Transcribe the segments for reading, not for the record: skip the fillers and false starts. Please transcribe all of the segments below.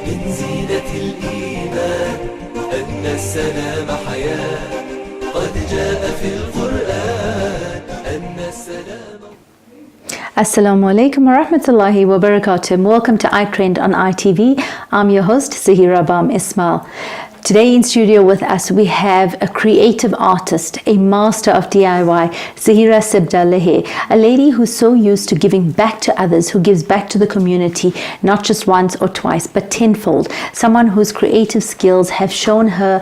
من زينة الإيمان أن السلام حياة قد جاء في القرآن أن السلام. Assalamu alaikum wa rahmatullahi wa barakatuh. Welcome to Itrend on ITV. I'm your host, Zahira Bam Ismail. Today in studio with us, we have a creative artist, a master of DIY, Zahira Sibdalehe, a lady who's so used to giving back to others, who gives back to the community, not just once or twice, but tenfold. Someone whose creative skills have shown her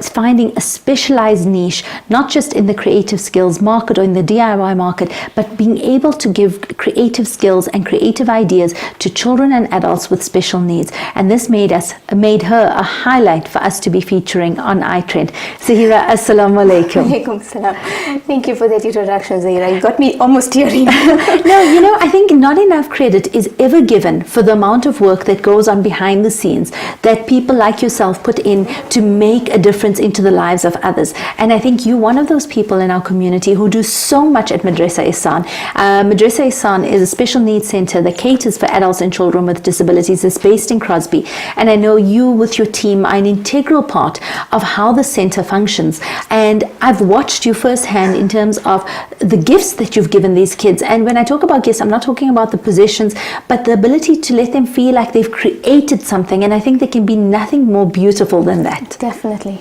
finding a specialized niche, not just in the creative skills market or in the DIY market, but being able to give creative skills and creative ideas to children and adults with special needs. And this made her a highlight for us to be featuring on Itrend. Zahira, assalamu alaikum. Alaikum salam. Thank you for that introduction, Zahira. You got me almost teary. No, I think not enough credit is ever given for the amount of work that goes on behind the scenes that people like yourself put in to make a difference into the lives of others. And I think you're one of those people in our community who do so much at Madrasa Ihsan. Madrasa Ihsan is a special needs center that caters for adults and children with disabilities. It's based in Crosby. And I know you with your team are an integral part of how the center functions, and I've watched you firsthand in terms of the gifts that you've given these kids. And when I talk about gifts, I'm not talking about the possessions, but the ability to let them feel like they've created something, and I think there can be nothing more beautiful than that. Definitely,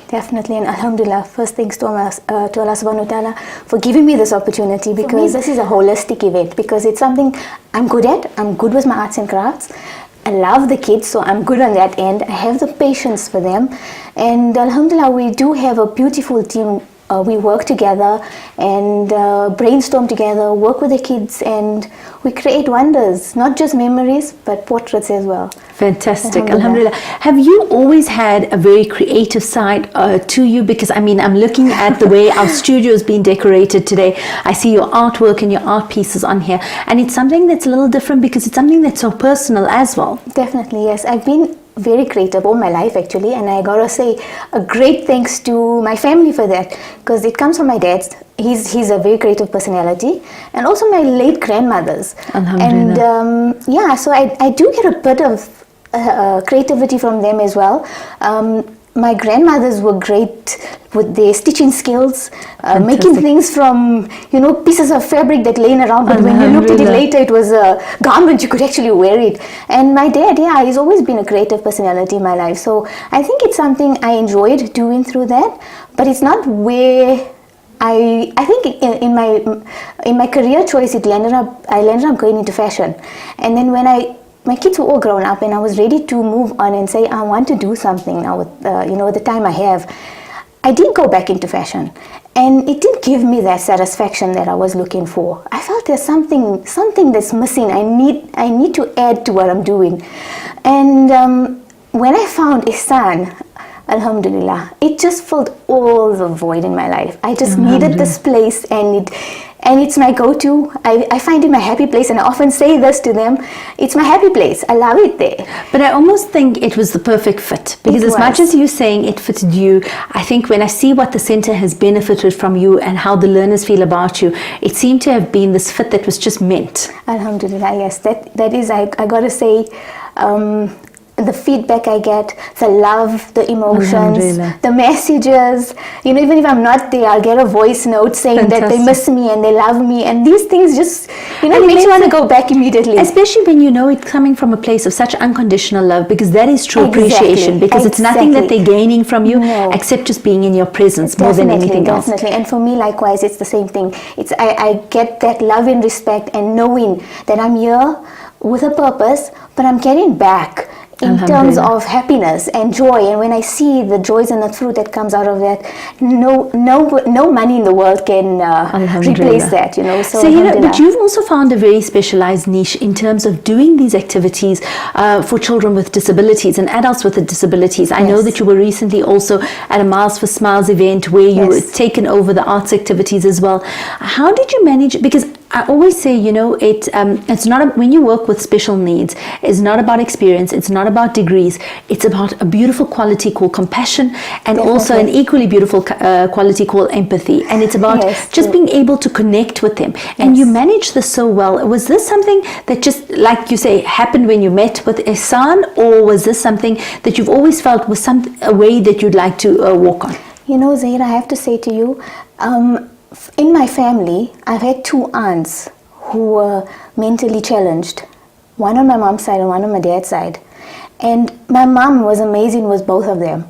and alhamdulillah, first thanks to Allah subhanahu wa ta'ala for giving me this opportunity, because this is a holistic event, because it's something I'm good at. I'm good with my arts and crafts. I love the kids, so I'm good on that end. I have the patience for them, and alhamdulillah, we do have a beautiful team. We work together and brainstorm together, work with the kids, and we create wonders, not just memories, but portraits as well. Fantastic, alhamdulillah. Have you always had a very creative side to you? Because I mean, I'm looking at the way our studio has been decorated today. I see your artwork and your art pieces on here, and it's something that's a little different because it's something that's so personal as well. Definitely, yes. I've been very creative all my life actually, and I gotta say a great thanks to my family for that, because it comes from my dad. He's a very creative personality, and also my late grandmothers. And so I do get a bit of creativity from them as well. My grandmothers were great with their stitching skills, making things from pieces of fabric that laying around, but when you looked at it later, it was a garment, you could actually wear it. And my dad, he's always been a creative personality in my life, so I think it's something I enjoyed doing through that, but it's not where I think in my career choice I landed up going into fashion. And then when my kids were all grown up and I was ready to move on and say I want to do something now with the time I have, I did go back into fashion, and it didn't give me that satisfaction that I was looking for. I felt there's something that's missing. I need to add to what I'm doing. And when I found Ihsan, alhamdulillah, it just filled all the void in my life. I just needed this place, and it's my go-to. I find it my happy place, and I often say this to them, it's my happy place. I love it there. But I almost think it was the perfect fit, because as much as you're saying it fitted you, I think when I see what the center has benefited from you and how the learners feel about you, it seemed to have been this fit that was just meant. Alhamdulillah, yes, that is, I gotta say, the feedback I get, the love, the emotions, the messages, even if I'm not there, I'll get a voice note saying that they miss me and they love me, and these things just, makes you want to go back immediately. Especially when you know it's coming from a place of such unconditional love, because that is true appreciation, because it's nothing that they're gaining from you except just being in your presence more than anything else. Definitely, and for me likewise, it's the same thing. It's I get that love and respect, and knowing that I'm here with a purpose, but I'm getting back in terms of happiness and joy. And when I see the joys and the fruit that comes out of that, no money in the world can replace that, So but you've also found a very specialized niche in terms of doing these activities for children with disabilities and adults with disabilities. I know that you were recently also at a Miles for Smiles event where you were taken over the arts activities as well. How did you manage? Because I always say, it's not when you work with special needs, it's not about experience, it's not about degrees, it's about a beautiful quality called compassion, and also an equally beautiful quality called empathy. And it's about just being able to connect with them. And you manage this so well. Was this something that just, like you say, happened when you met with Ehsan, or was this something that you've always felt was a way that you'd like to walk on? Zahira, I have to say to you, in my family, I've had two aunts who were mentally challenged. One on my mom's side and one on my dad's side. And my mom was amazing with both of them.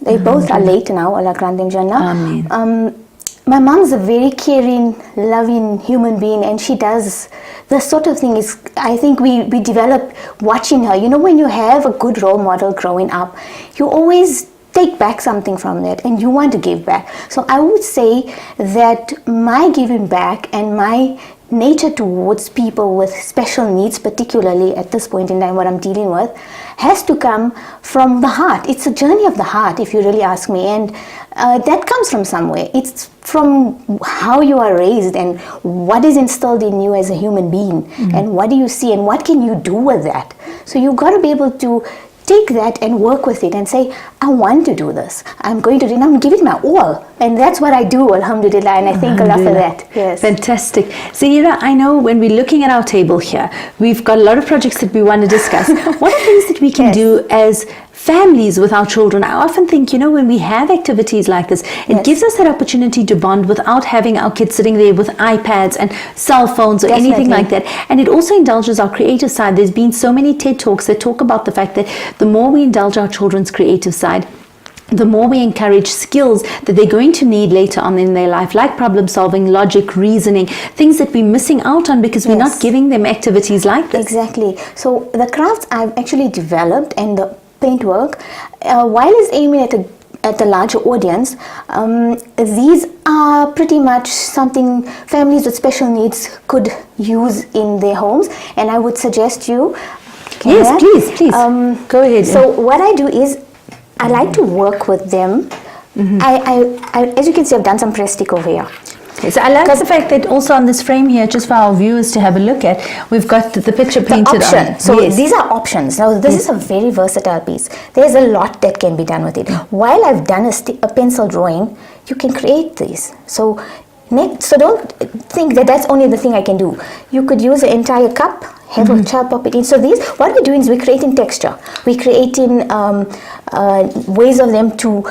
They both are late now, Allah grant them Jannah. My mom's a very caring, loving human being, and she does the sort of thing is, I think we develop watching her. When you have a good role model growing up, you always take back something from that, and you want to give back. So I would say that my giving back and my nature towards people with special needs, particularly at this point in time what I'm dealing with, has to come from the heart. It's a journey of the heart, if you really ask me, and that comes from somewhere. It's from how you are raised and what is instilled in you as a human being, and what do you see and what can you do with that. So you've got to be able to take that and work with it and say, I want to do this. I'm going to do it. I'm giving my all. And that's what I do, alhamdulillah. And I thank Allah for that. Yes. Fantastic. Zahira, I know when we're looking at our table here, we've got a lot of projects that we want to discuss. What are things that we can do as families with our children? I often think, when we have activities like this, it gives us that opportunity to bond without having our kids sitting there with iPads and cell phones or anything like that. And it also indulges our creative side. There's been so many TED Talks that talk about the fact that the more we indulge our children's creative side, the more we encourage skills that they're going to need later on in their life, like problem solving, logic, reasoning, things that we're missing out on because we're not giving them activities like this. Exactly. So the crafts I've actually developed and the paintwork, while it's aiming at a larger audience, these are pretty much something families with special needs could use in their homes, and I would suggest you. Yes, please. Go ahead. So what I do is I like to work with them. I as you can see, I've done some press stick over here. Okay, so I like the fact that also on this frame here, just for our viewers to have a look at, we've got the picture painted on. So these are options. Now this is a very versatile piece. There's a lot that can be done with it. While I've done a pencil drawing, you can create these. So don't think that that's only the thing I can do. You could use an entire cup, have a child pop it in. So these, what we're doing is we're creating texture. We're creating ways of them to,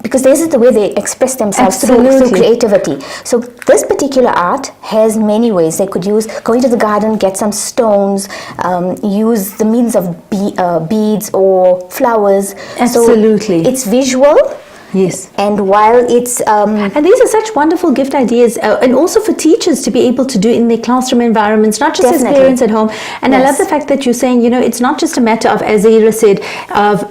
because this is the way they express themselves through creativity. So this particular art has many ways. They could go into the garden, get some stones, use the means of beads or flowers. Absolutely. So it's visual. Yes. And while it's... and these are such wonderful gift ideas, and also for teachers to be able to do in their classroom environments, not just as parents at home. And I love the fact that you're saying, it's not just a matter of, as Zahira said, of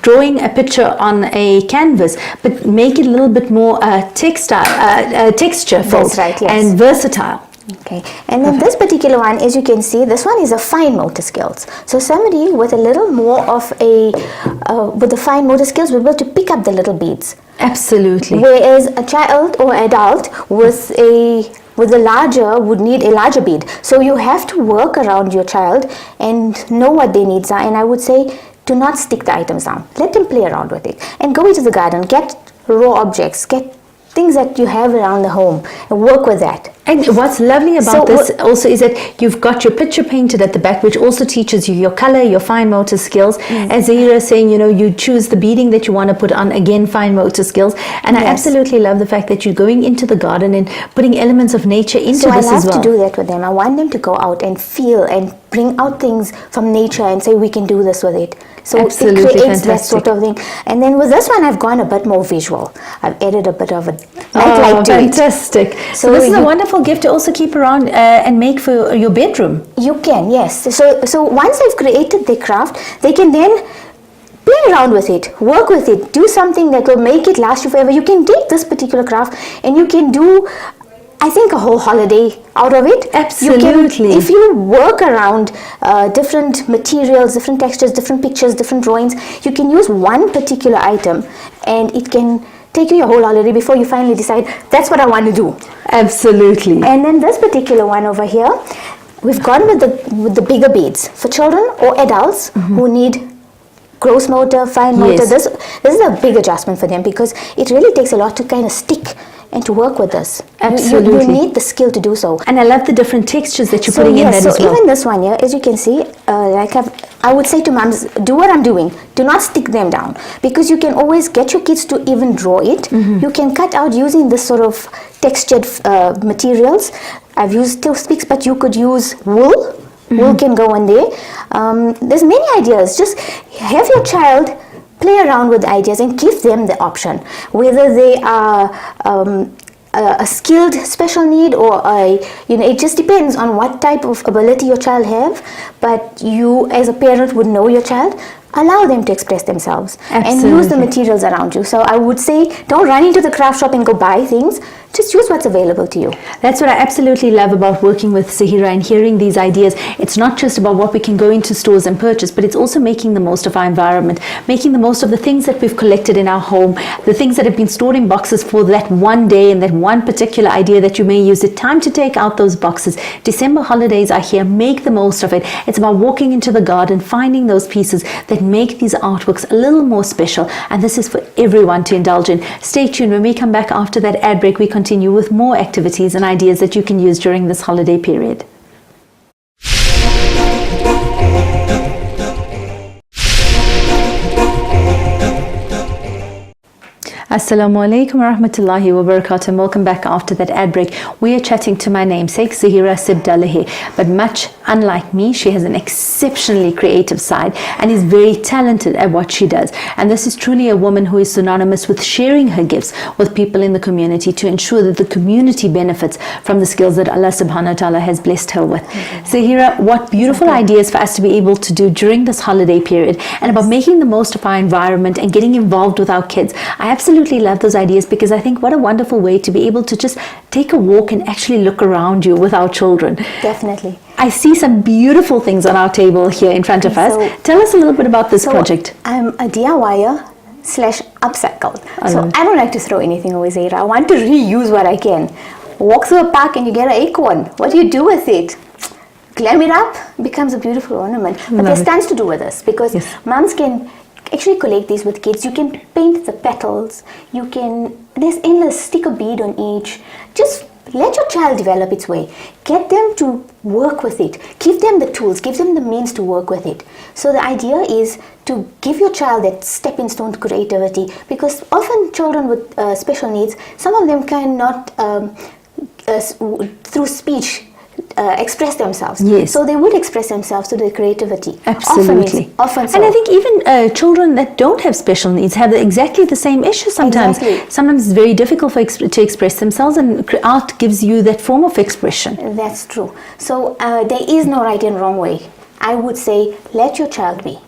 drawing a picture on a canvas, but make it a little bit more texture-filled and versatile. Okay, and then this particular one, as you can see, this one is a fine motor skills. So somebody with a little more of with the fine motor skills will be able to pick up the little beads. Absolutely. Whereas a child or adult with a larger would need a larger bead. So you have to work around your child and know what their needs are. And I would say, do not stick the items down. Let them play around with it. And go into the garden, get raw objects, get things that you have around the home and work with that. And what's lovely about this also is that you've got your picture painted at the back, which also teaches you your color, your fine motor skills. As Zahira is saying, you choose the beading that you want to put on, again, fine motor skills. And I absolutely love the fact that you're going into the garden and putting elements of nature into this as well. So I love to do that with them. I want them to go out and feel and bring out things from nature and say, we can do this with it. So it creates that sort of thing. And then with this one, I've gone a bit more visual. I've added a bit of a nightlight to it. Fantastic. So this is a wonderful gift to also keep around and make for your bedroom. You can, yes. So once they've created their craft, they can then play around with it, work with it, do something that will make it last you forever. You can take this particular craft and you can do, I think, a whole holiday out of it. Absolutely. If you work around different materials, different textures, different pictures, different drawings, you can use one particular item and it can take you your whole holiday before you finally decide that's what I want to do. Absolutely. And then this particular one over here, we've gone with the bigger beads for children or adults who need gross motor, fine motor. Yes. This is a big adjustment for them because it really takes a lot to kind of stick and to work with this. Absolutely. You need the skill to do so. And I love the different textures that you're putting in that so as well. even this one here, as you can see, I would say to moms, do what I'm doing. Do not stick them down, because you can always get your kids to even draw it. You can cut out using this sort of textured materials. I've used toothpicks, but you could use wool. Wool can go on there. There's many ideas. Just have your child play around with ideas and give them the option, whether they are a skilled special need or it just depends on what type of ability your child have. But you as a parent would know your child. Allow them to express themselves. Absolutely. And use the materials around you. So I would say, don't run into the craft shop and go buy things. Just use what's available to you. That's what I absolutely love about working with Zahira and hearing these ideas. It's not just about what we can go into stores and purchase, but it's also making the most of our environment, making the most of the things that we've collected in our home, the things that have been stored in boxes for that one day and that one particular idea that you may use. It's time to take out those boxes. December holidays are here. Make the most of it. It's about walking into the garden, finding those pieces that make these artworks a little more special. And this is for everyone to indulge in. Stay tuned. When we come back after that ad break, we continue with more activities and ideas that you can use during this holiday period. Assalamu alaikum wa rahmatullahi wa barakatuh. Welcome back after that ad break. We are chatting to my namesake, Zahira Sibdalahi. But much unlike me, she has an exceptionally creative side and is very talented at what she does. And this is truly a woman who is synonymous with sharing her gifts with people in the community to ensure that the community benefits from the skills that Allah subhanahu wa ta'ala has blessed her with. Zahira, what beautiful ideas for us to be able to do during this holiday period, and about making the most of our environment and getting involved with our kids. I absolutely love those ideas, because I think what a wonderful way to be able to just take a walk and actually look around you with our children. Definitely. I see some beautiful things on our table here in front of us. Tell us a little bit about this project. I'm a DIYer / upcycle. So I don't like to throw anything away, Zahira. I want to reuse what I can. Walk through a park and you get an acorn. What do you do with it? Glam it up, becomes a beautiful ornament. But there's tons to do with this, because moms can actually collect these with kids. You can paint the petals. There's endless, stick a bead on each. Just let your child develop its way. Get them to work with it. Give them the tools. Give them the means to work with it. So the idea is to give your child that stepping stone to creativity, because often children with special needs, some of them cannot through speech express themselves. Yes. So they would express themselves through their creativity. Absolutely. Often so. And I think even children that don't have special needs have exactly the same issue sometimes. Exactly. Sometimes it's very difficult to express themselves, and art gives you that form of expression. That's true. So there is no right and wrong way. I would say let your child be.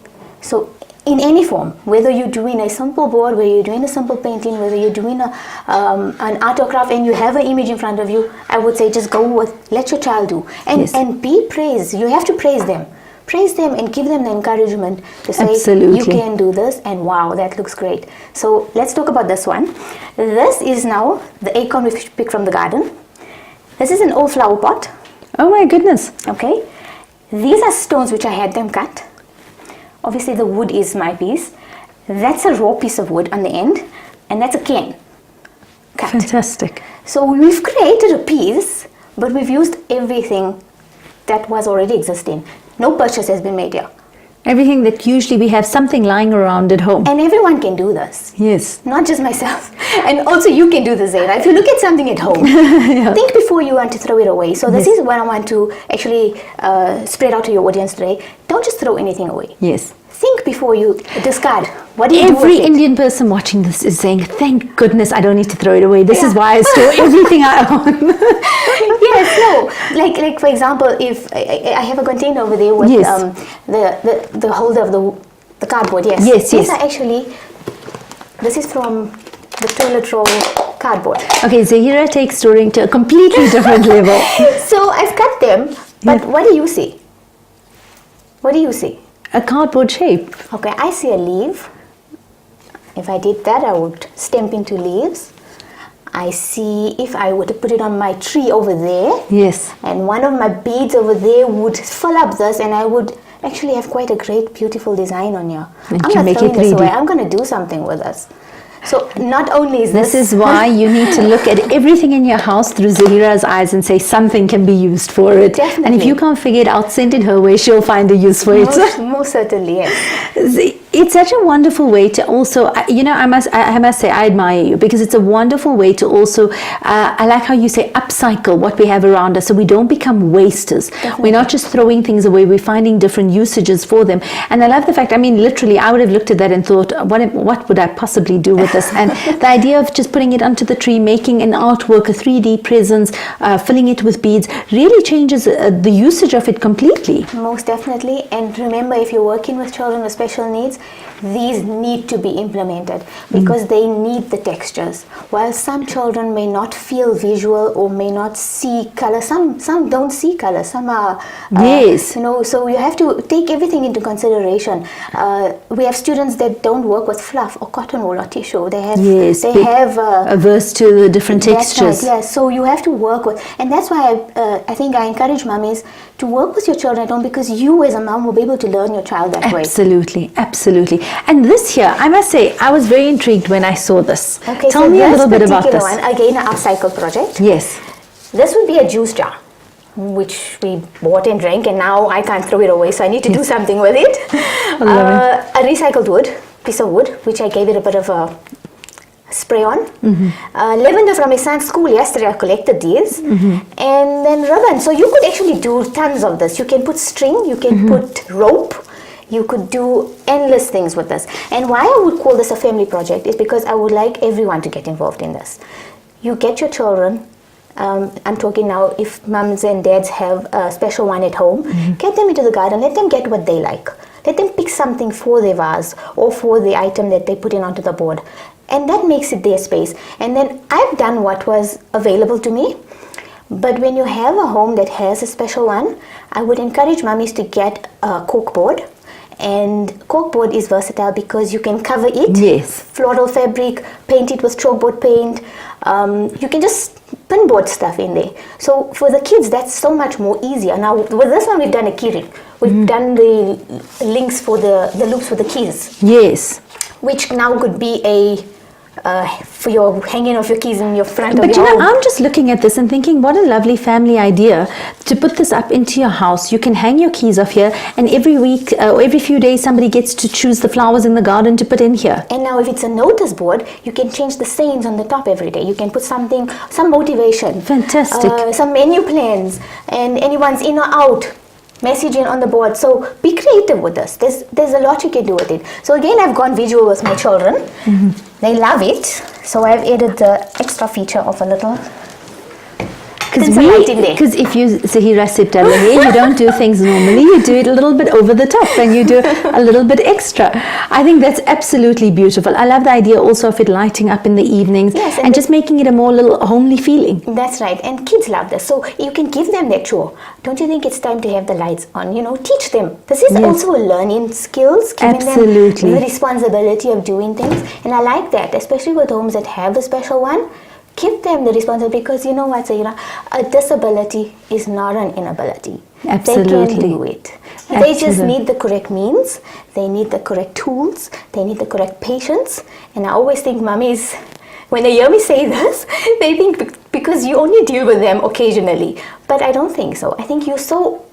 So in any form, whether you're doing a simple board, whether you're doing a simple painting, whether you're doing an art or craft and you have an image in front of you, I would say just go with, let your child do. And be praised. You have to praise them. Praise them and give them the encouragement to say, you can do this, and wow, that looks great. So let's talk about this one. This is now the acorn we picked from the garden. This is an old flower pot. Oh my goodness. Okay. These are stones which I had them cut. Obviously the wood is my piece. That's a raw piece of wood on the end, and that's a cane cut. Fantastic. So we've created a piece, but we've used everything that was already existing. No purchase has been made here. Everything that usually we have something lying around at home. And everyone can do this. Yes. Not just myself. And also you can do this, Zahira. If you look at something at home, think before you want to throw it away. So this is what I want to actually spread out to your audience today. Don't just throw anything away. Yes. Think before you discard. What do you do with Every it? Indian person watching this is saying, thank goodness I don't need to throw it away. This is why I store everything I own. Yes, no. Like for example, if I have a container over there with the holder of the cardboard. Yes. Yes. These are actually. This is from the toilet roll cardboard. Okay, Zahira takes storing to a completely different level. So I've cut them, but what do you see? What do you see? A cardboard shape. Okay, I see a leaf. If I did that, I would stamp into leaves. I see if I were to put it on my tree over there. Yes. And one of my beads over there would fill up this, and I would actually have quite a great, beautiful design on here. And I'm you not make throwing it this 3D. away. I'm going to do something with this. So not only is This is why you need to look at everything in your house through Zahira's eyes and say something can be used for it. Definitely. And if you can't figure it out, send it her way. She'll find a use for it. most certainly, yes. It's such a wonderful way to also, I must say, I admire you, because it's a wonderful way to also, I like how you say upcycle what we have around us, so we don't become wasters. Definitely. We're not just throwing things away, we're finding different usages for them. And I love the fact, literally, I would have looked at that and thought, what would I possibly do with this? And the idea of just putting it onto the tree, making an artwork, a 3D presence, filling it with beads, really changes the usage of it completely. Most definitely. And remember, if you're working with children with special needs, these need to be implemented because they need the textures. While some children may not feel visual or may not see color, some don't see color, some are yes. So you have to take everything into consideration. We have students that don't work with fluff or cotton wool or tissue. They have averse to the different textures. Right, yes. So you have to work with, and that's why I think I encourage mummies to work with your children at home, because you as a mum will be able to learn your child that way. Absolutely. And this here, I must say, I was very intrigued when I saw this. Okay, Tell me a little bit about this. One, again, an upcycle project. Yes. This would be a juice jar, which we bought and drank, and now I can't throw it away, so I need to do something with it. A recycled piece of wood, which I gave it a bit of a spray on. Lavender from my son's school yesterday, I collected these. And then ribbon. So you could actually do tons of this. You can put string, you can put rope, you could do endless things with this. And why I would call this a family project is because I would like everyone to get involved in this. You get your children, I'm talking now if mums and dads have a special one at home, get them into the garden, let them get what they like. Let them pick something for their vase or for the item that they put in onto the board. And that makes it their space. And then I've done what was available to me. But when you have a home that has a special one, I would encourage mummies to get a corkboard. And corkboard is versatile because you can cover it. Yes. Floral fabric, paint it with chalkboard paint. You can just pinboard stuff in there. So for the kids, that's so much more easier. Now with this one, we've done a keyring. We've done the links for the loops for the keys. Yes. Which now could be for your hanging of your keys in your front of your But home. I'm just looking at this and thinking, what a lovely family idea to put this up into your house. You can hang your keys off here, and every week or every few days somebody gets to choose the flowers in the garden to put in here. And now if it's a notice board, you can change the sayings on the top every day. You can put something, some motivation. Fantastic. Some menu plans, and anyone's in or out. Messaging on the board. So be creative with this. There's a lot you can do with it. So again, I've gone visual with my children. They love it. So I've added the extra feature of a little Because if you, Zahira Sipta, you don't do things normally, you do it a little bit over the top and you do a little bit extra. I think that's absolutely beautiful. I love the idea also of it lighting up in the evenings, yes, and just making it a more little homely feeling. That's right. And kids love this. So you can give them that chore. Don't you think it's time to have the lights on? Teach them. This is also a learning skills, giving Absolutely. them the responsibility of doing things. And I like that, especially with homes that have a special one. Give them the responsibility, because you know what, Zahira? A disability is not an inability. Absolutely. They can do it. They just need the correct means, they need the correct tools, they need the correct patience. And I always think mummies, when they hear me say this, they think because you only deal with them occasionally. But I don't think so. I think you're so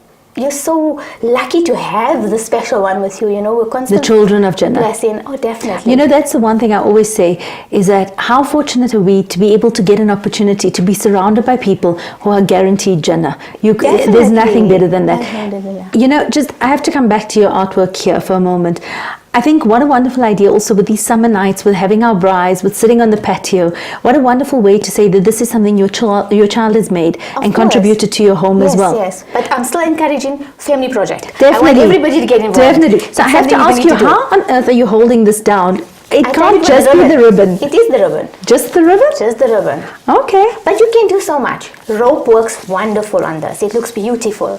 lucky to have the special one with you, we're constantly The children of Jannah. blessing. Oh, definitely. That's the one thing I always say, is that how fortunate are we to be able to get an opportunity to be surrounded by people who are guaranteed Jannah. There's nothing better than that. I have to come back to your artwork here for a moment. I think what a wonderful idea also with these summer nights, with having our braais, with sitting on the patio. What a wonderful way to say that this is something your child has made and contributed to your home as well. Yes, but I'm still encouraging family project. Definitely. I want everybody to get involved. Definitely. So I have to ask you, how on earth are you holding this down? It can't just be the ribbon. It is the ribbon. Just the ribbon? Just the ribbon. Okay. But you can do so much. Rope works wonderful on this. It looks beautiful.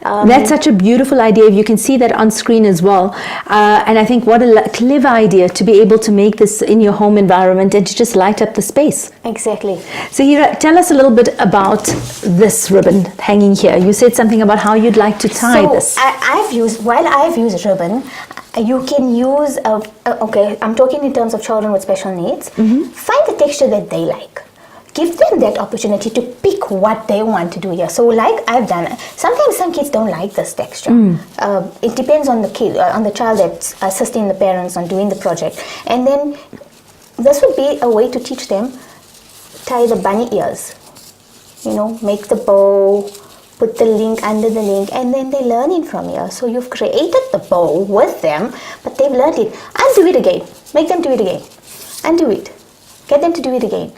That's such a beautiful idea. You can see that on screen as well. And I think what a clever idea to be able to make this in your home environment and to just light up the space. Exactly. So Hira, tell us a little bit about this ribbon hanging here. You said something about how you'd like to tie this. While I've used ribbon, you can use, okay, I'm talking in terms of children with special needs. Find the texture that they like. Give them that opportunity to pick what they want to do here. So like I've done, sometimes some kids don't like this texture. It depends on the kid, on the child that's assisting the parents on doing the project. And then this would be a way to teach them, tie the bunny ears. You know, make the bow, put the link under the link, and then they learn it from here. So you've created the bow with them, but they've learned it. Undo it again. Make them do it again. Undo it. Get them to do it again.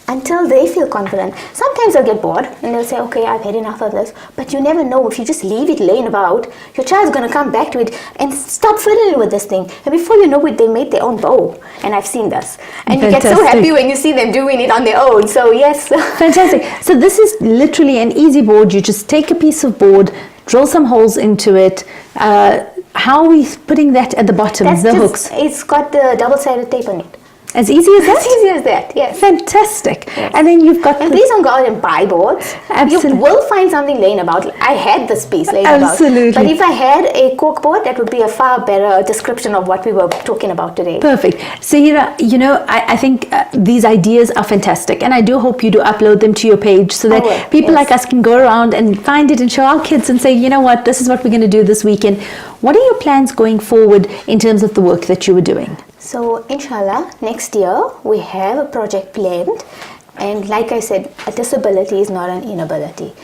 Until they feel confident. Sometimes they'll get bored and they'll say, okay, I've had enough of this. But you never know, if you just leave it laying about, your child's going to come back to it and start fiddling with this thing. And before you know it, they made their own bow. And I've seen this. And you get so happy when you see them doing it on their own. So yes. Fantastic. So this is literally an easy board. You just take a piece of board, drill some holes into it. How are we putting that at the bottom, hooks? It's got the double-sided tape on it. As easy as that? As easy as that, yes. Fantastic. Yes. And then you've got... And please don't go out and buy boards. Absolutely. You will find something laying about. I had this piece laying Absolutely. about. But if I had a cork board, that would be a far better description of what we were talking about today. Perfect. Sahira, you know, I think these ideas are fantastic. And I do hope you do upload them to your page so that people like us can go around and find it and show our kids and say, you know what, this is what we're going to do this weekend. What are your plans going forward in terms of the work that you were doing? So, inshallah, next year we have a project planned, and like I said, a disability is not an inability.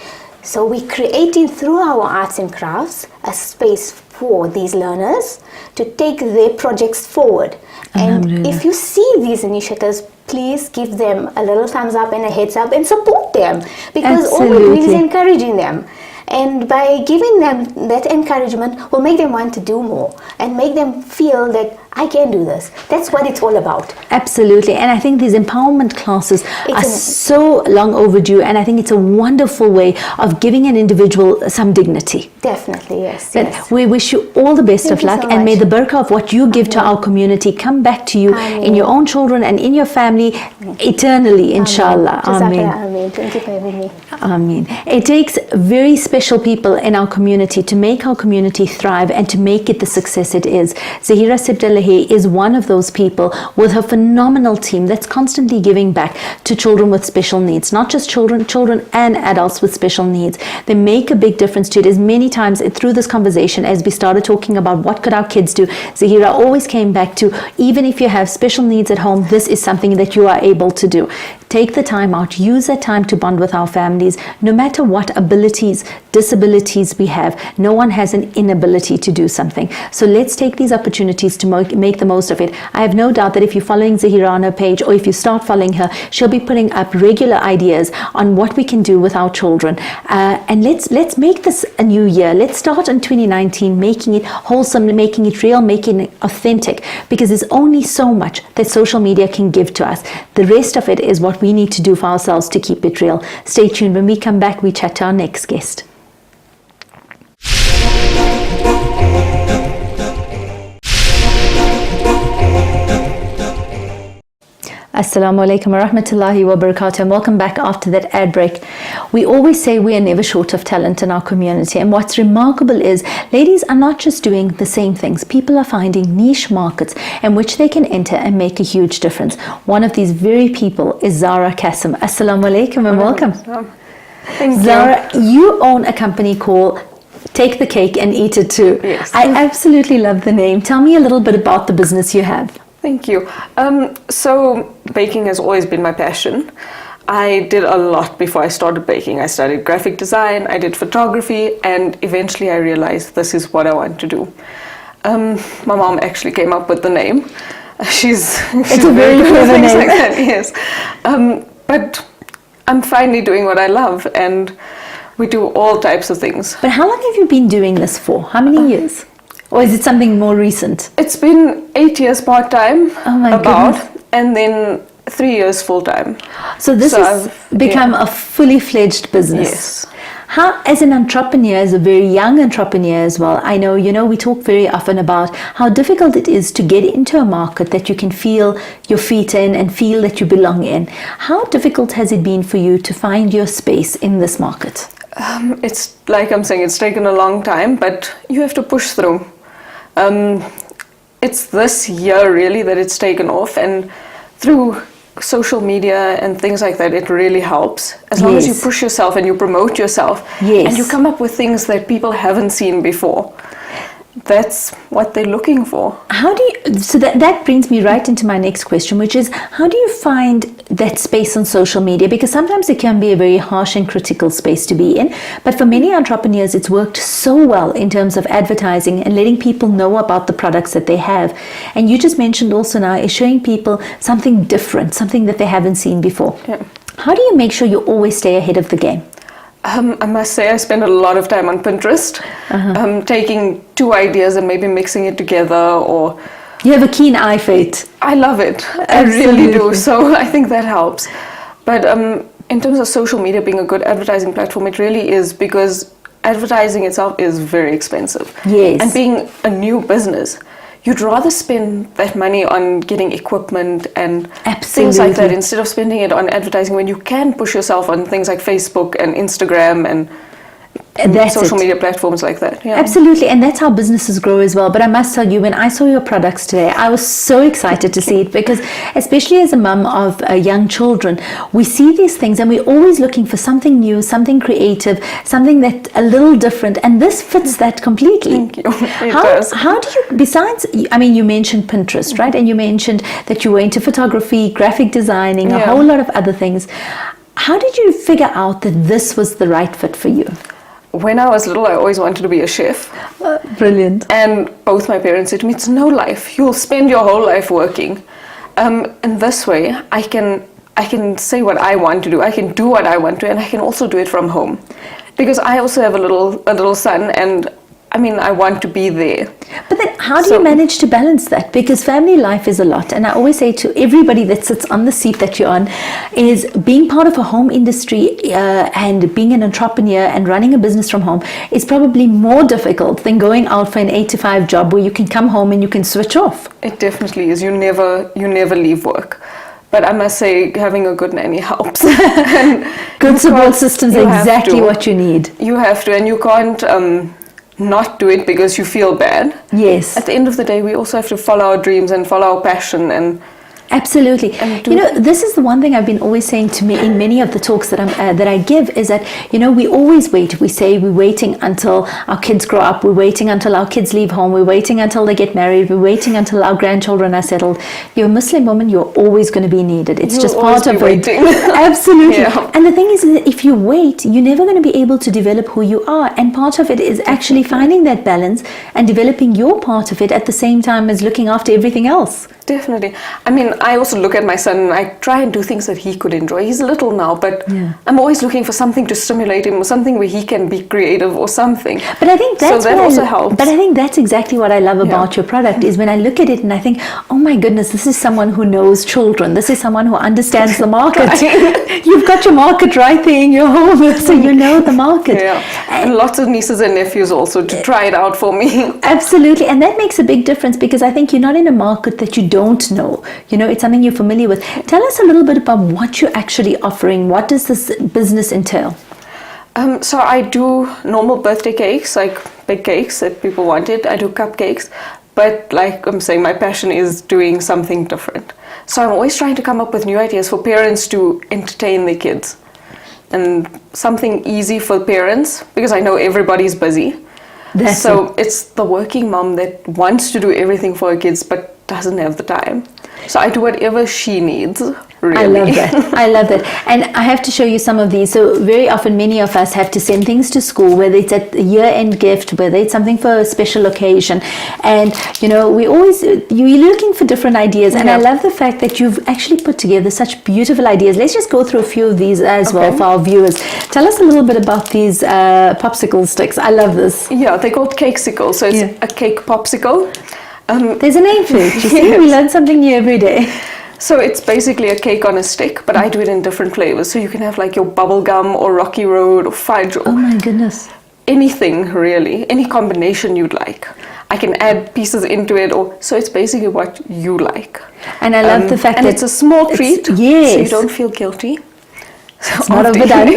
So we're creating through our arts and crafts a space for these learners to take their projects forward. And if you see these initiatives, please give them a little thumbs up and a heads up and support them, because all we're doing is encouraging them. And by giving them that encouragement will make them want to do more and make them feel that I can do this. That's what it's all about. Absolutely. And I think these empowerment classes are so long overdue, and I think it's a wonderful way of giving an individual some dignity. Definitely, yes. We wish you all the best of luck, and may the barakah of what you give to our community come back to you in your own children and in your family eternally, inshallah. Ameen. Thank you for having me. Ameen. It takes very special people in our community to make our community thrive and to make it the success it is. Zahira Sibdalahi is one of those people with her phenomenal team that's constantly giving back to children with special needs. Not just children and adults with special needs. They make a big difference to it. As many times through this conversation, as we started talking about what could our kids do, Zahira always came back to, even if you have special needs at home, this is something that you are able to do. Take the time out, use that time to bond with our families. No matter what abilities, disabilities we have, no one has an inability to do something. So let's take these opportunities to make the most of it. I have no doubt that if you're following Zahira on her page, or if you start following her, she'll be putting up regular ideas on what we can do with our children. And let's make this a new year. Let's start in 2019, making it wholesome, making it real, making it authentic, because there's only so much that social media can give to us. The rest of it is what we need to do for ourselves to keep it real. Stay tuned. When we come back, we chat to our next guest. Assalamu alaikum wa rahmatullahi wa barakatuh, and welcome back after that ad break. We always say we are never short of talent in our community, and what's remarkable is ladies are not just doing the same things. People are finding niche markets in which they can enter and make a huge difference. One of these very people is Zara Kasim. Assalamu alaikum and welcome. Thank Zara, you own a company called Take the Cake and Eat It Too. Yes. I absolutely love the name. Tell me a little bit about the business you have. Thank you. So baking has always been my passion. I did a lot before I started baking. I studied graphic design, I did photography, and eventually I realized this is what I want to do. My mom actually came up with the name. She's a very clever name. Like that, yes. But I'm finally doing what I love, and we do all types of things. But how long have you been doing this for? How many years? Or is it something more recent? It's been 8 years part-time, oh my goodness. And then 3 years full-time. So this has become a fully fledged business. Yes. How, as an entrepreneur, as a very young entrepreneur as well, I know, we talk very often about how difficult it is to get into a market that you can feel your feet in and feel that you belong in. How difficult has it been for you to find your space in this market? It's like I'm saying, it's taken a long time, but you have to push through. It's this year really that it's taken off, and through social media and things like that, it really helps. As long as you push yourself and you promote yourself, and you come up with things that people haven't seen before. That's what they're looking for. How do you, so that brings me right into my next question, which is, how do you find that space on social media? Because sometimes it can be a very harsh and critical space to be in, but for many entrepreneurs it's worked so well in terms of advertising and letting people know about the products that they have. And you just mentioned also now is showing people something different, something that they haven't seen before. How do you make sure you always stay ahead of the game? I must say I spend a lot of time on Pinterest, taking two ideas and maybe mixing it together. Or you have a keen eye for it. I love it. I really do. So I think that helps. But in terms of social media being a good advertising platform, it really is, because advertising itself is very expensive. Yes. And being a new business, you'd rather spend that money on getting equipment and things like that instead of spending it on advertising, when you can push yourself on things like Facebook and Instagram and social media platforms like that. Absolutely, and that's how businesses grow as well. But I must tell you, when I saw your products today, I was so excited to see it, because especially as a mum of young children, we see these things and we're always looking for something new, something creative, something that a little different, and this fits that completely. Thank you. It does. How do you, besides, I mean, you mentioned Pinterest, right? And you mentioned that you were into photography, graphic designing, a whole lot of other things. How did you figure out that this was the right fit for you? When I was little, I always wanted to be a chef. Brilliant. And both my parents said to me, it's no life. You'll spend your whole life working. And this way, I can say what I want to do. I can do what I want to, and I can also do it from home. Because I also have a little son, and I mean, I want to be there. But then how do you manage to balance that? Because family life is a lot. And I always say to everybody that sits on the seat that you're on, is being part of a home industry and being an entrepreneur and running a business from home is probably more difficult than going out for an 8-to-5 job where you can come home and you can switch off. It definitely is. You never leave work. But I must say, having a good nanny helps. Good support systems are exactly what you need. You have to, and you can't not do it because you feel bad. Yes. At the end of the day, we also have to follow our dreams and follow our passion. And absolutely. This is the one thing I've been always saying to me in many of the talks that I give, is that, we always wait. We say we're waiting until our kids grow up. We're waiting until our kids leave home. We're waiting until they get married. We're waiting until our grandchildren are settled. You're a Muslim woman, you're always going to be needed. It's just part of it. Absolutely. Yeah. And the thing is that if you wait, you're never going to be able to develop who you are. And part of it is actually finding that balance and developing your part of it at the same time as looking after everything else. Definitely. I mean, I also look at my son and I try and do things that he could enjoy. He's little now, but I'm always looking for something to stimulate him, or something where he can be creative or something. But I think that's so that also helps. But I think that's exactly what I love about your product, is when I look at it and I think, oh my goodness, this is someone who knows children. This is someone who understands the market. You've got your market right there in your home, so you know the market. And lots of nieces and nephews also to try it out for me. Absolutely. And that makes a big difference, because I think you're not in a market that you don't know. It's something you're familiar with. Tell us a little bit about what you're actually offering. What does this business entail? So I do normal birthday cakes, like big cakes that people wanted. I do cupcakes. But like I'm saying, my passion is doing something different. So I'm always trying to come up with new ideas for parents to entertain their kids. And something easy for parents, because I know everybody's busy. It's the working mom that wants to do everything for her kids but doesn't have the time. So I do whatever she needs. Really. I love that. I love that. And I have to show you some of these. So very often many of us have to send things to school, whether it's a year-end gift, whether it's something for a special occasion. And, we always, you're looking for different ideas. And I love the fact that you've actually put together such beautiful ideas. Let's just go through a few of these as well for our viewers. Tell us a little bit about these popsicle sticks. I love this. Yeah, they're called cakesicles. So it's a cake popsicle. There's a name for it. You see, we learn something new every day. So it's basically a cake on a stick, but I do it in different flavors. So you can have like your bubble gum or Rocky Road or fudge or Oh my goodness. anything really, any combination you'd like. I can add pieces into it, or so it's basically what you like. And I love the fact and that it's a small treat, yes. so you don't feel guilty. It's not overdone.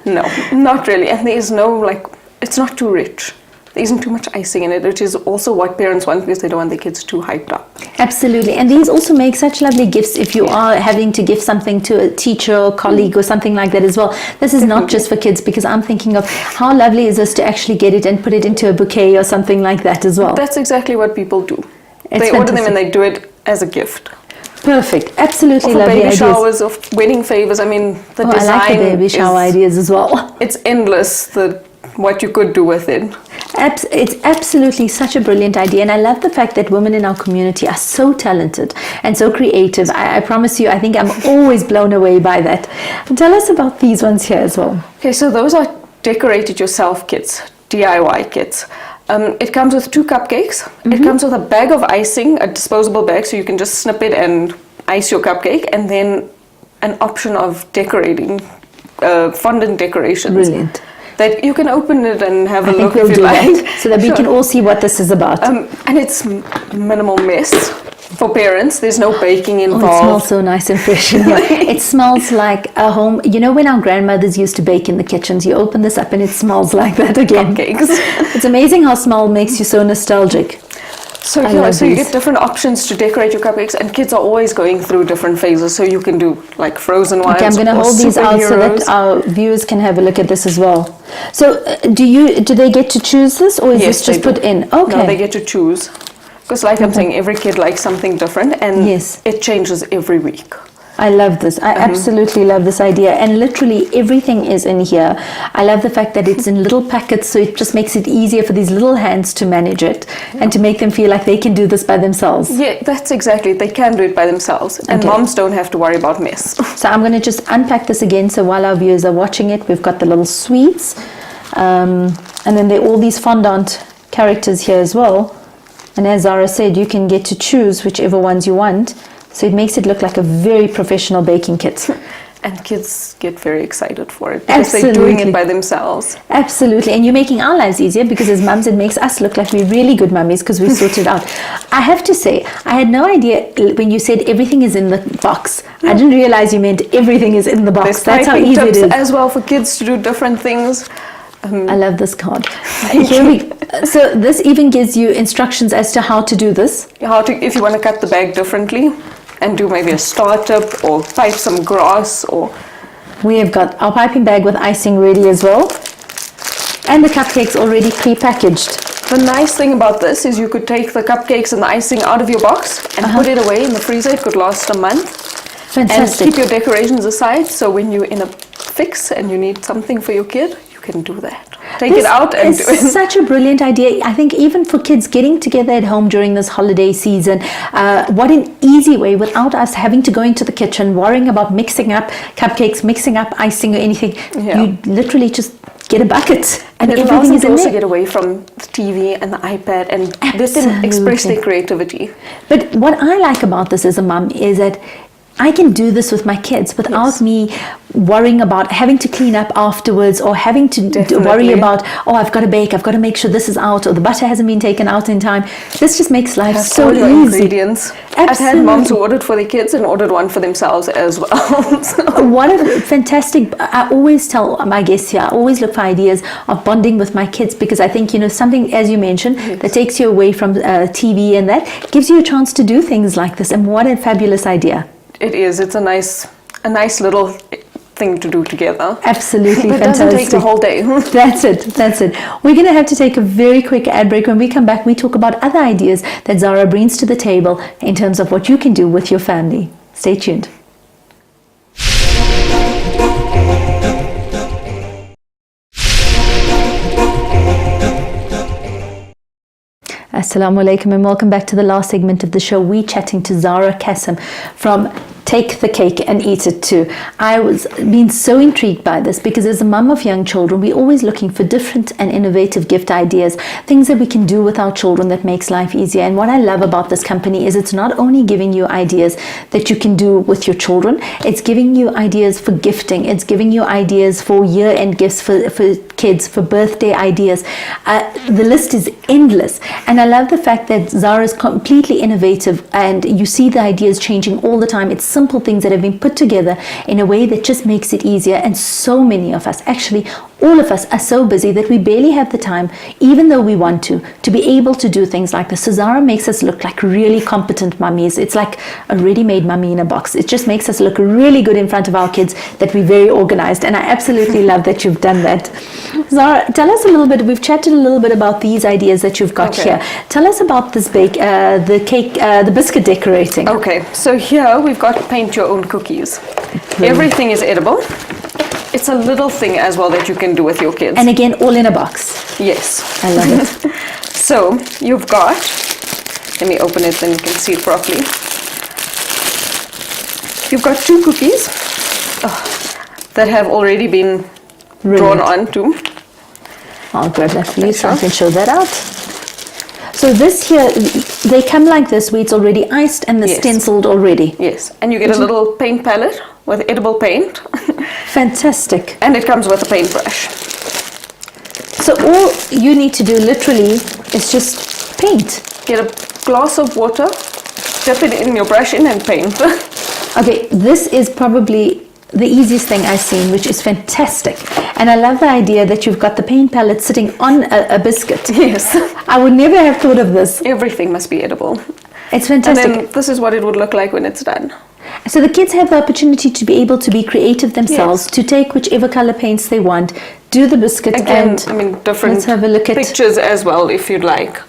No, not really. And there is no like, it's not too rich. There isn't too much icing in it, which is also what parents want because they don't want their kids too hyped up. Absolutely. And these also make such lovely gifts if you are having to give something to a teacher or colleague or something like that as well. This is not just for kids, because I'm thinking of how lovely is this to actually get it and put it into a bouquet or something like that as well. That's exactly what people do. It's they order them fantastic. and they do it as a gift. Perfect. Absolutely Or for lovely baby ideas. showers, of wedding favors. I mean, the Oh, I design like the baby shower ideas as well. It's endless, what you could do with it. It's absolutely such a brilliant idea, and I love the fact that women in our community are so talented and so creative. I promise you, I think I'm always blown away by that. And tell us about these ones here as well. Okay, so those are decorate it yourself kits, DIY kits. It comes with 2 cupcakes. It comes with a bag of icing, a disposable bag, so you can just snip it and ice your cupcake, and then an option of decorating, fondant decorations. Brilliant. That you can open it and have a I think look we'll if you do like. that so that we can all see what this is about. And it's minimal mess for parents. There's no baking Oh, it involved. smells so nice and fresh in here. It smells like a home. You know, when our grandmothers used to bake in the kitchens, you open this up and it smells like that again. Cupcakes. It's amazing how smell makes you so nostalgic. So I yeah, love so you these. get different options to decorate your cupcakes, and kids are always going through different phases. So you can do like frozen ones. Okay, I'm going to or hold these out so that superheroes. our viewers can have a look at this as well. So, do they get to choose this, or is Yes, this just they do. put in? Okay. No, they get to choose. Because like I'm saying, every kid likes something different, and Yes. it changes every week. I love this. I absolutely love this idea. And literally everything is in here. I love the fact that it's in little packets, so it just makes it easier for these little hands to manage it and to make them feel like they can do this by themselves. Yeah, that's exactly it. They can do it by themselves, and Okay. moms don't have to worry about mess. So I'm going to just unpack this again. So while our viewers are watching it, we've got the little sweets. And then there are all these fondant characters here as well. And as Zara said, you can get to choose whichever ones you want. So it makes it look like a very professional baking kit. And kids get very excited for it because they're doing Absolutely. it by themselves. Absolutely. And you're making our lives easier, because as mums, it makes us look like we're really good mummies because we sort it out. I have to say, I had no idea when you said everything is in the box. I didn't realize you meant everything is in the box. There's That's how typing easy it tips is. as well for kids to do different things. I love this card. So this even gives you instructions as to how to do this. How to, if you want to cut the bag differently and do maybe a startup or pipe some grass or We have got our piping bag with icing ready as well. And the cupcakes already pre-packaged. the nice thing about this is you could take the cupcakes and the icing out of your box and put it away in the freezer. It could last a month. Fantastic. And keep your decorations aside, so when you're in a fix and you need something for your kid, you can do that. Take it out and do It's it. such a brilliant idea. I think even for kids getting together at home during this holiday season, what an easy way without us having to go into the kitchen, worrying about mixing up cupcakes, mixing up icing or anything. Yeah. You literally just get a bucket and And it allows everything them is to in also there. get away from the TV and the iPad and let them express their creativity. But what I like about this as a mum is that I can do this with my kids without me worrying about having to clean up afterwards or having to worry Definitely. about, oh, I've got to bake, I've got to make sure this is out or the butter hasn't been taken out in time. This just makes life Have so all your easy. ingredients. I've had moms who ordered for their kids and ordered one for themselves as well. So- What a fantastic, I always tell my guests here, I always look for ideas of bonding with my kids, because I think, something, as you mentioned, that takes you away from TV and that gives you a chance to do things like this. And what a fabulous idea. It is. It's a nice little thing to do together. Absolutely But it fantastic. doesn't take the whole day. That's it. We're going to have to take a very quick ad break. When we come back, we talk about other ideas that Zara brings to the table in terms of what you can do with your family. Stay tuned. Assalamu alaikum and welcome back to the last segment of the show. We're chatting to Zara Kassem from take the cake and eat it too. I was been so intrigued by this because as a mum of young children, we're always looking for different and innovative gift ideas, things that we can do with our children that makes life easier. And what I love about this company is it's not only giving you ideas that you can do with your children, it's giving you ideas for gifting, it's giving you ideas for year-end gifts for kids, for birthday ideas. The list is endless. And I love the fact that Zara is completely innovative and you see the ideas changing all the time. It's simple things that have been put together in a way that just makes it easier. And so many of us, actually all of us, are so busy that we barely have the time, even though we want to be able to do things like this. So Zara makes us look like really competent mummies. It's like a ready-made mummy in a box. It just makes us look really good in front of our kids that we're very organized. And I absolutely love that you've done that. Zara, tell us a little bit. We've chatted a little bit about these ideas that you've got here. Tell us about this the cake, the biscuit decorating. Okay, so here we've got paint your own cookies. Everything is edible. It's a little thing as well that you can do with your kids. And again, all in a box. Yes. I love it. So you've got, let me open it then you can see it properly. You've got 2 cookies that have already been drawn onto. I'll grab that for you so I can show that out. So this here, they come like this where it's already iced and stenciled already. Yes, and you get a little paint palette with edible paint. Fantastic. And it comes with a paintbrush. So all you need to do literally is just paint. Get a glass of water, dip it in your brush and paint. Okay, this is probably the easiest thing I've seen, which is fantastic. And I love the idea that you've got the paint palette sitting on a biscuit. Yes. I would never have thought of this. Everything must be edible. It's fantastic. And then this is what it would look like when it's done. So the kids have the opportunity to be able to be creative themselves, to take whichever color paints they want, do the biscuit, Again, and I mean, different let's have a look at pictures as well if you'd like.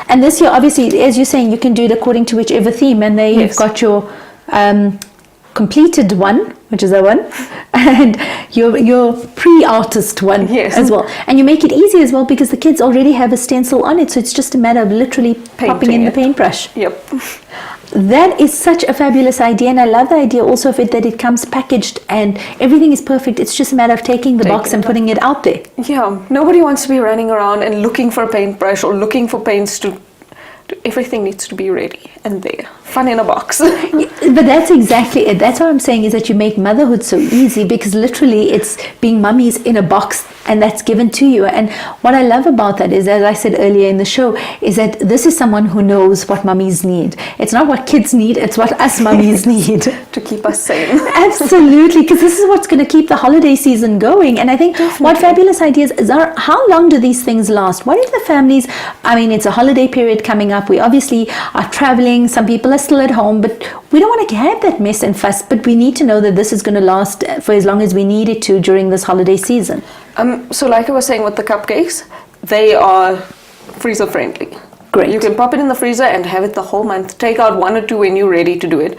And this year, obviously, as you're saying, you can do it according to whichever theme. And there you've got your completed one, which is a one, and your pre-artist one as well. And you make it easy as well because the kids already have a stencil on it, so it's just a matter of literally popping in the paintbrush. Yep. That is such a fabulous idea, and I love the idea also of it that it comes packaged and everything is perfect. It's just a matter of taking the box and putting it out there. Yeah, nobody wants to be running around and looking for a paintbrush or looking for paints to everything needs to be ready and there. Fun in a box. But that's exactly it. That's what I'm saying is that you make motherhood so easy because literally it's being mummies in a box and that's given to you. And what I love about that is, as I said earlier in the show, is that this is someone who knows what mummies need. It's not what kids need, it's what us mummies need. To keep us sane. Absolutely, because this is what's going to keep the holiday season going. And I think what fabulous ideas are, how long do these things last? What if the families, I mean, it's a holiday period coming up. We obviously are traveling. Some people are still at home, but we don't want to have that mess and fuss. But we need to know that this is going to last for as long as we need it to during this holiday season. So like I was saying with the cupcakes, they are freezer friendly. Great. You can pop it in the freezer and have it the whole month. Take out 1 or 2 when you're ready to do it.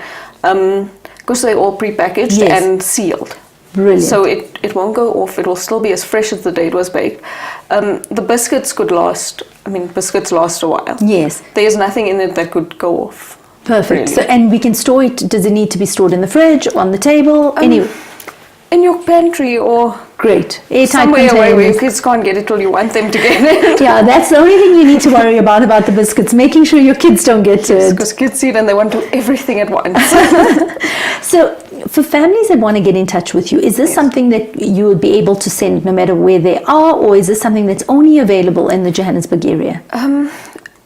Because they're all pre-packaged and sealed. Brilliant. So it won't go off. It will still be as fresh as the day it was baked. The biscuits could last, I mean, biscuits last a while. Yes. There's nothing in it that could go off. Perfect. Really. So, and we can store it, does it need to be stored in the fridge, on the table, anywhere? In your pantry or Great. Airtight somewhere away where containers. your kids can't get it till you want them to get it. Yeah, that's the only thing you need to worry about the biscuits, making sure your kids don't get to it. Because kids see it and they want to do everything at once. So for families that want to get in touch with you, is this something that you will be able to send no matter where they are, or is this something that's only available in the Johannesburg area?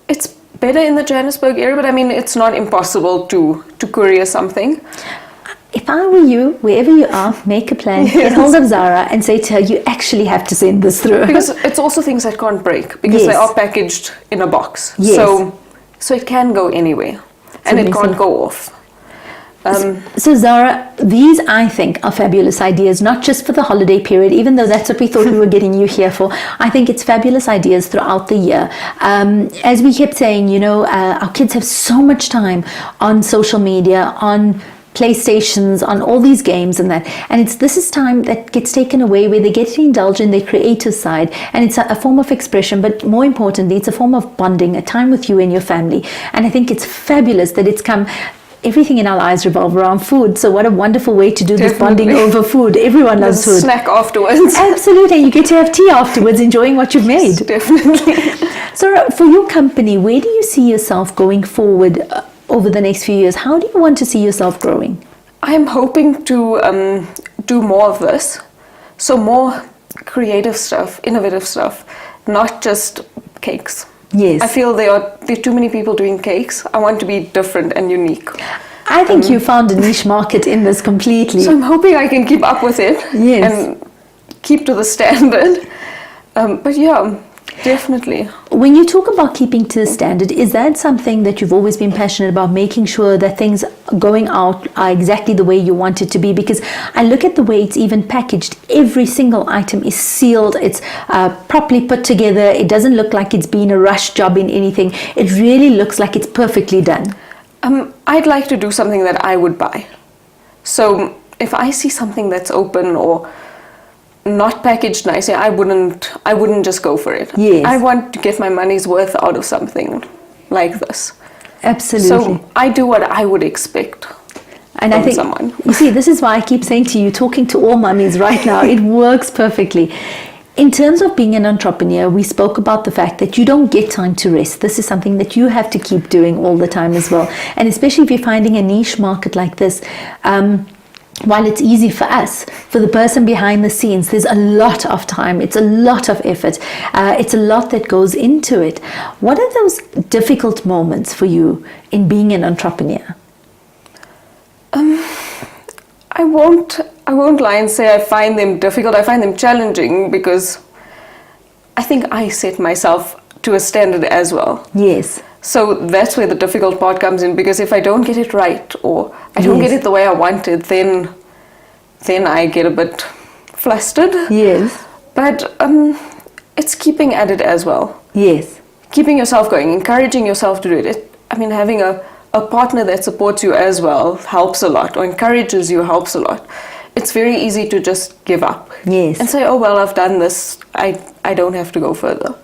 It's better in the Johannesburg area, but I mean, it's not impossible to courier something. If I were you, wherever you are, make a plan, get hold of Zara and say to her, you actually have to send this through. Because it's also things that can't break, because they are packaged in a box. Yes. So it can go anywhere, and it can't go off. So Zara, these I think are fabulous ideas, not just for the holiday period, even though that's what we thought we were getting you here for. I think it's fabulous ideas throughout the year. As we kept saying, you know, our kids have so much time on social media, on PlayStations, on all these games and that, and this is time that gets taken away where they get to indulge in their creative side, and it's a form of expression, but more importantly it's a form of bonding, a time with you and your family. And I think it's fabulous that it's come everything in our lives revolve around food. So what a wonderful way to do this Definitely. bonding over food. Everyone loves There's a food. snack afterwards. Absolutely. You get to have tea afterwards, enjoying what you've made. Definitely. So for your company, where do you see yourself going forward over the next few years? How do you want to see yourself growing? I'm hoping to do more of this. So more creative stuff, innovative stuff, not just cakes. Yes. I feel there are too many people doing cakes. I want to be different and unique. I think you found a niche market in this completely. So I'm hoping I can keep up with it. Yes. And keep to the standard. But yeah, definitely. When you talk about keeping to the standard, is that something that you've always been passionate about, making sure that things going out are exactly the way you want it to be? Because I look at the way it's even packaged. Every single item is sealed. It's properly put together. It doesn't look like it's been a rush job in anything. It really looks like it's perfectly done. I'd like to do something that I would buy. So if I see something that's open or not packaged nicely, I wouldn't just go for it. Yes. I want to get my money's worth out of something like this. Absolutely. So I do what I would expect And from I think, someone. you see, this is why I keep saying to you, talking to all mummies right now, it works perfectly. In terms of being an entrepreneur, we spoke about the fact that you don't get time to rest. This is something that you have to keep doing all the time as well. And especially if you're finding a niche market like this, while it's easy for us, for the person behind the scenes, there's a lot of time, it's a lot of effort, it's a lot that goes into it. What are those difficult moments for you in being an entrepreneur? I won't lie and say I find them difficult. I find them challenging because I think I set myself to a standard as well. Yes. So that's where the difficult part comes in, because if I don't get it right or I don't Yes. get it the way I want it, then I get a bit flustered. Yes. But it's keeping at it as well. Yes. Keeping yourself going, encouraging yourself to do it. Having a partner that supports you as well helps a lot, or encourages you helps a lot. It's very easy to just give up. Yes. And say, oh, well, I've done this. I don't have to go further.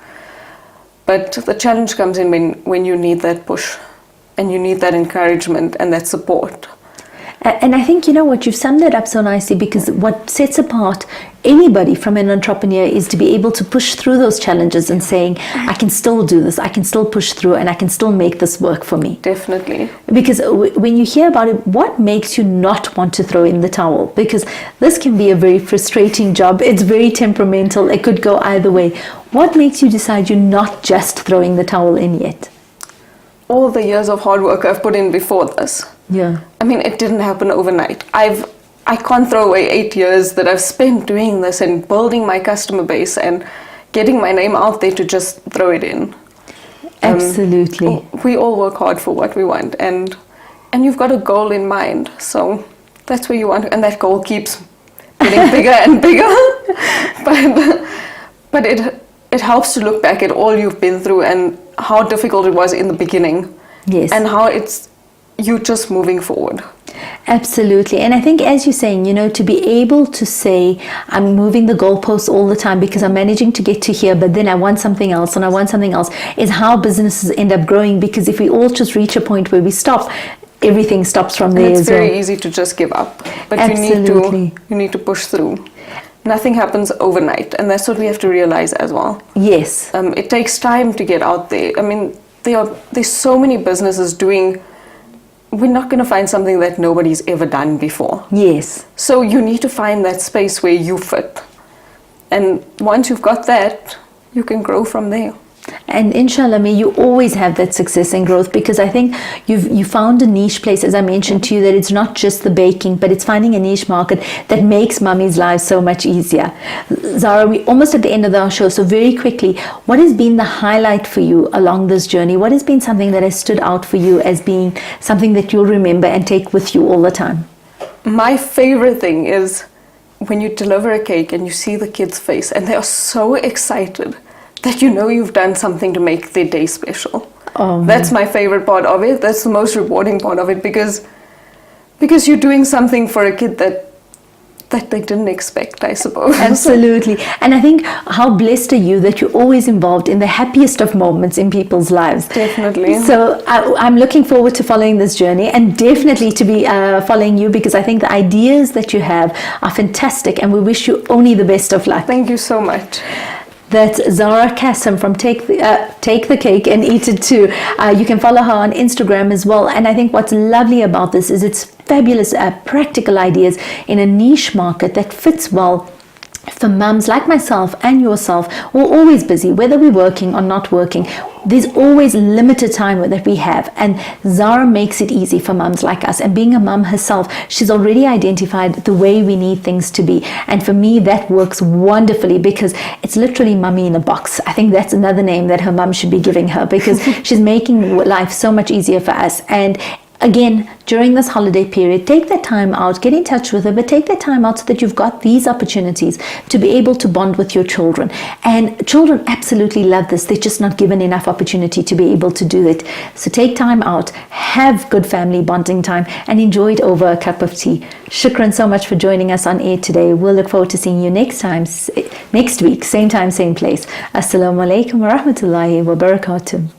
But the challenge comes in when you need that push and you need that encouragement and that support. And I think, you know what, you've summed it up so nicely, because what sets apart anybody from an entrepreneur is to be able to push through those challenges and saying, I can still do this, I can still push through, and I can still make this work for me. Definitely. Because when you hear about it, what makes you not want to throw in the towel? Because this can be a very frustrating job. It's very temperamental. It could go either way. What makes you decide you're not just throwing the towel in yet? All the years of hard work I've put in before this. Yeah. It didn't happen overnight. I can't throw away 8 years that I've spent doing this and building my customer base and getting my name out there to just throw it in. Absolutely. We all work hard for what we want, and you've got a goal in mind. So that's where you want, and that goal keeps getting bigger and bigger. But it helps to look back at all you've been through and how difficult it was in the beginning. Yes. And how you just moving forward. Absolutely. And I think, as you're saying, to be able to say, I'm moving the goalposts all the time because I'm managing to get to here, but then I want something else and I want something else, is how businesses end up growing. Because if we all just reach a point where we stop, everything stops from there It's as well. very easy to just give up. But Absolutely. you need to push through. Nothing happens overnight, and that's what we have to realize as well. Yes. It takes time to get out there. There's so many businesses doing. We're not going to find something that nobody's ever done before. Yes. So you need to find that space where you fit. And once you've got that, you can grow from there. And inshallah, may you always have that success and growth, because I think you found a niche place, as I mentioned to you, that it's not just the baking, but it's finding a niche market that makes mummies' lives so much easier. Zara, we're almost at the end of our show, so very quickly, what has been the highlight for you along this journey? What has been something that has stood out for you as being something that you'll remember and take with you all the time? My favorite thing is when you deliver a cake and you see the kid's face and they are so excited that you've done something to make their day special. That's my favorite part of it. That's the most rewarding part of it, because you're doing something for a kid that that they didn't expect, I suppose. Absolutely. And I think how blessed are you that you're always involved in the happiest of moments in people's lives. Definitely. So I'm looking forward to following this journey, and definitely to be following you, because I think the ideas that you have are fantastic, and we wish you only the best of luck. Thank you so much. That's Zara Kassem from Take the Cake and Eat It Too. You can follow her on Instagram as well. And I think what's lovely about this is it's fabulous practical ideas in a niche market that fits well for mums like myself and yourself. We're always busy, whether we're working or not working. There's always limited time that we have, and Zara makes it easy for mums like us. And being a mum herself, she's already identified the way we need things to be, and for me that works wonderfully, because it's literally mummy in a box. I think that's another name that her mum should be giving her, because she's making life so much easier for us. And again, during this holiday period, take that time out, get in touch with her, but take that time out so that you've got these opportunities to be able to bond with your children. And children absolutely love this. They're just not given enough opportunity to be able to do it. So take time out, have good family bonding time, and enjoy it over a cup of tea. Shukran so much for joining us on air today. We'll look forward to seeing you next week, same time, same place. Assalamu alaikum wa rahmatullahi wa barakatuh.